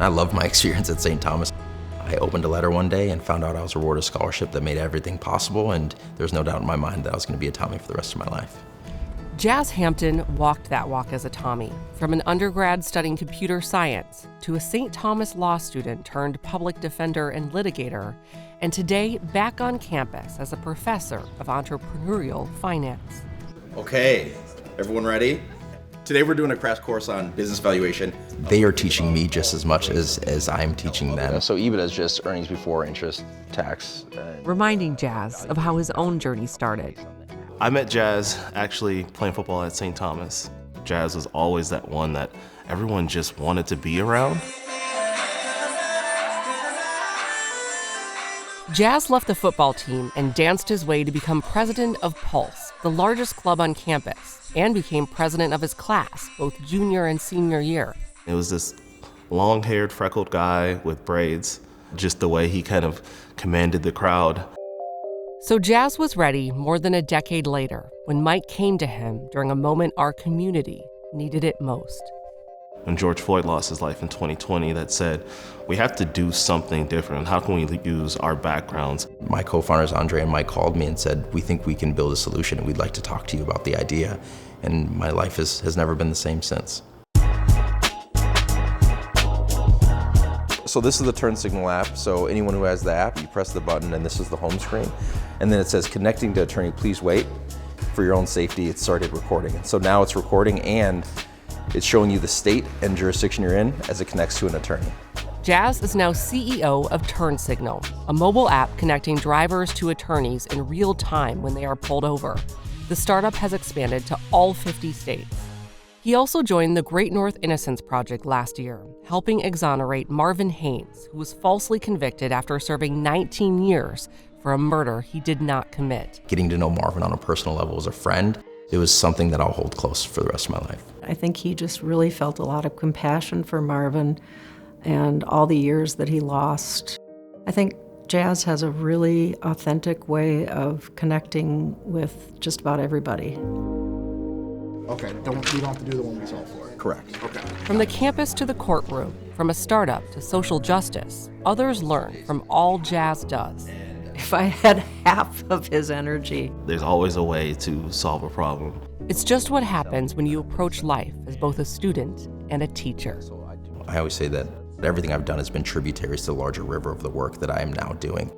I loved my experience at St. Thomas. I opened a letter one day and found out I was awarded a scholarship that made everything possible, and there's no doubt in my mind that I was going to be a Tommy for the rest of my life. Jazz Hampton walked that walk as a Tommy, from an undergrad studying computer science to a St. Thomas law student turned public defender and litigator, and today back on campus as a professor of entrepreneurial finance. Okay, everyone ready? Today we're doing a crash course on business valuation. They are teaching me just as much as I'm teaching them. So EBITDA is just earnings before interest, tax. Reminding Jazz of how his own journey started. I met Jazz actually playing football at St. Thomas. Jazz was always that one that everyone just wanted to be around. Jazz left the football team and danced his way to become president of Pulse, the largest club on campus, and became president of his class, both junior and senior year. It was this long-haired, freckled guy with braids, just the way he kind of commanded the crowd. So Jazz was ready more than a decade later when Mike came to him during a moment our community needed it most. When George Floyd lost his life in 2020, that said, we have to do something different. How can we use our backgrounds? My co-founders, Andre and Mike, called me and said, we think we can build a solution and we'd like to talk to you about the idea. And my life has never been the same since. So this is the turn signal app. So anyone who has the app, you press the button and this is the home screen. And then it says connecting to attorney, please wait. For your own safety, it started recording. So now it's recording and it's showing you the state and jurisdiction you're in as it connects to an attorney. Jazz is now CEO of Turn Signal, a mobile app connecting drivers to attorneys in real time when they are pulled over. The startup has expanded to all 50 states. He also joined the Great North Innocence Project last year, helping exonerate Marvin Haynes, who was falsely convicted after serving 19 years for a murder he did not commit. Getting to know Marvin on a personal level as a friend, it was something that I'll hold close for the rest of my life. I think he just really felt a lot of compassion for Marvin and all the years that he lost. I think Jazz has a really authentic way of connecting with just about everybody. Okay, you don't have to do the one we saw for. Correct. Okay. From the campus to the courtroom, from a startup to social justice, others learn from all Jazz does. If I had half of his energy. There's always a way to solve a problem. It's just what happens when you approach life as both a student and a teacher. I always say that everything I've done has been tributaries to the larger river of the work that I am now doing.